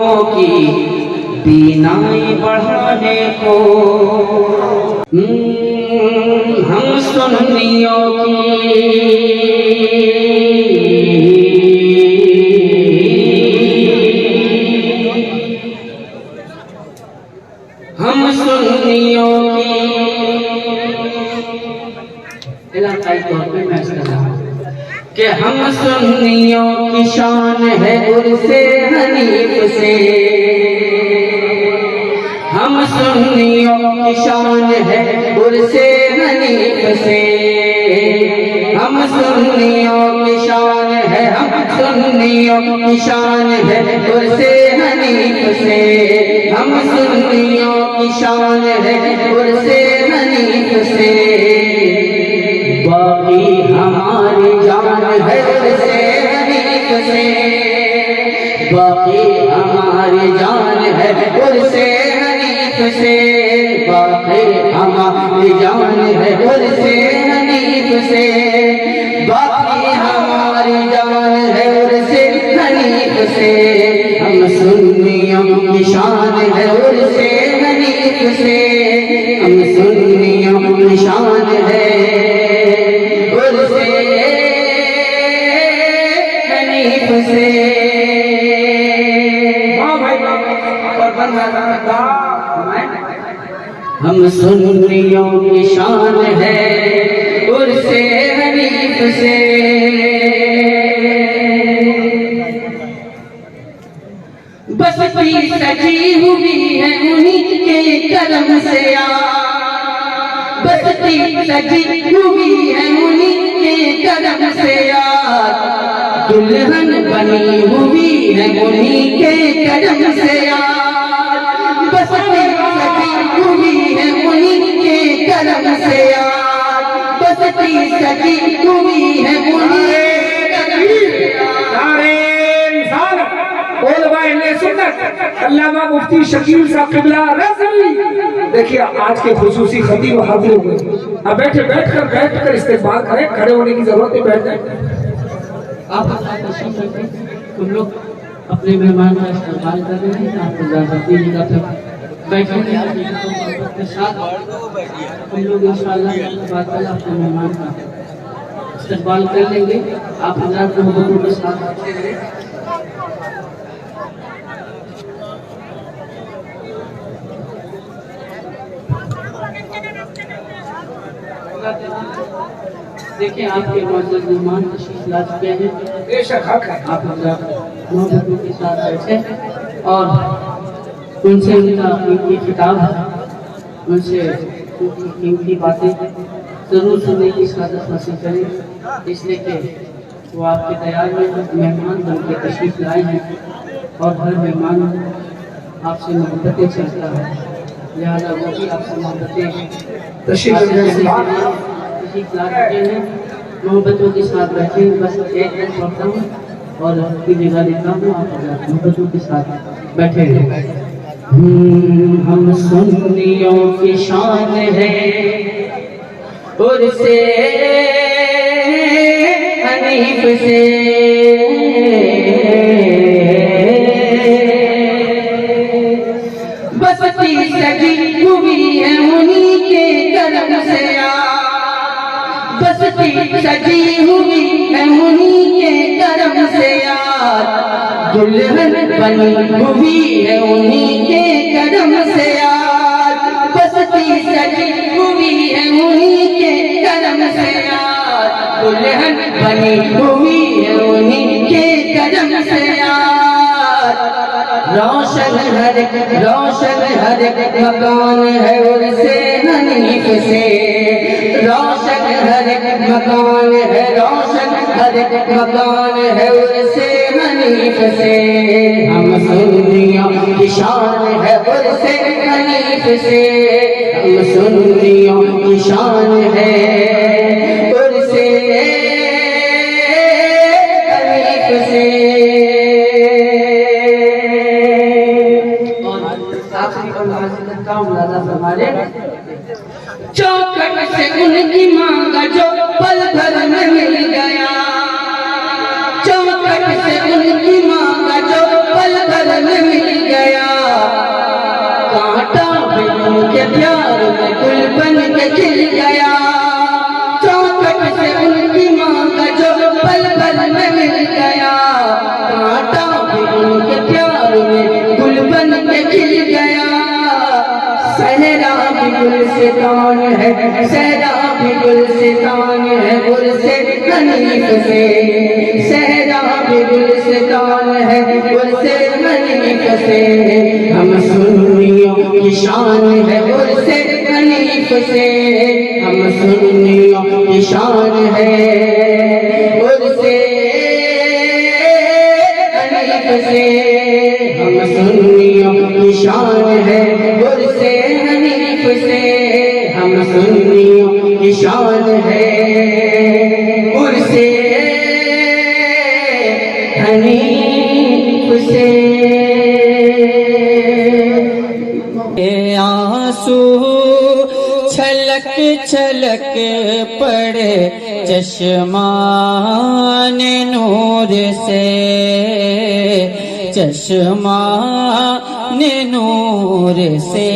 की बीनाई बढ़ाने को हम सुन्नियों की इलाकाई तौर पे मैं कर रहा हूँ कि हम सुन्नियों की शान है उर्से हनीफ से, हम सुन्नियों की शान है उर्से हनीफ से, हम सुन्नियों की शान है, हम सुन्नियों की शान है उर्से हनीफ से, हम सुन्नियों की शान है उर्से हनीफ से। बाकी हमारी जान है उर्से हनीफ से, बाकी हमारी जान है उर्से हनीफ से, बाकी हमारी जान है उर्से हनीफ से, बाकी हमारी जान है उर्से हनीफ से। हम सुन्नियों की शान है उर्से हनीफ से, हम सुन्नियों की शान है उर्से हनीफ से। हम सुन्नियों की शान है उर्से हनीफ से। बस्ती सजी हुई है उन्हीं के करम से यार, बस्ती सजी हुई है उन्हीं के करम से यार, दुल्हन बनी हुई है उन्हीं के करम से यार, बस्ती सजी हुई है उन्हीं के करम से यार, बस्ती सजी हुई है उन्हीं के करम से यार। अल्लामा मुफ्ती शकील साहब किबला रज़वी, देखिए आज के खुसूसी खतीब हाजिर हुए। अब बैठकर इस्तेमाल करें, खड़े होने की जरूरत है, बैठ जाए। आप तुम लोग अपने मेहमान का इस्तेमाल कर रहे हैं, आपको बैठेंगे के साथ हम लोग इंशाअल्लाह अपने मेहमान का इस्तेमाल कर लेंगे। आप हज़रात मोहब्बतों के साथ देखिए आपके मौजूद मेहमान तशरीफ ला चुके हैं, बेशक हक है। आप मोहब्बतों के साथ बैठे और उनसे उनका कीमती खिताब, उनसे उनकी कीमती बातें जरूर सुनने की सादत हासिल करें, इसलिए कि वो आपके तैयार में मेहमान बनकर तशरीफ लाए हैं और हर मेहमान आपसे मोहब्बतें चाहता है, लिहाजा वो भी आपसे मोहब्बतें तशरीफ ला चुके हैं। मोहब्बतों के साथ बैठे, बस एक दिन पढ़ता हूँ और आपकी निगाह देता हूँ, आप मोहब्बतों के साथ बैठे हैं। हम सुन्नियों की शान है उर्से हनीफ से, बस्ती सजी हुई है उन्हीं के करम से यार, बस्ती सजी हुई है उन्हीं के करम से यार, दुल्हन बनी हुई है उन्हीं के करम से यार, बस्ती सजी हुई है उन्हीं के करम से यार, दुल्हन बनी हुई है उन्हीं के करम से यार। रोशन हर मकान है उर्से हनीफ से, रोशन हर मकान है, रोशन हर मकान है उर्से हनीफ से। हम सुन्नियों की शान है उर्से हनीफ से, हम सुन्नियों की शान है उर्से हनीफ से। चौखट से उनकी मांगा जो पल भर में मिल गया, चौखट से उनकी मांगा जो पल भर में मिल गया, कांटा बिन के प्यार में गुल बन के खिल गया। चौखट से उनकी माँ का जो पल पल में मिल गया, कांटा बिन के प्यार में गुल बन के खिल गया। सहरा भी गुलसितान है, सहरा भी गुलसितान है, गुलसे हनीफ से। सहरा भी गुलसितान है, गुलसे हनीफ से। हम सुन्नियों की शान है, गुलसे हनीफ से। हम सुन्नियों की शान है, गुलसे हनीफ से। हम सुन्नियों की शान है, गुलसे हनीफ से। हम सुन्नियों की शान है, गुलसे हनीफ से। आंसू छलक छलक पड़े चश्मान नूर से, चश्मान नूर से।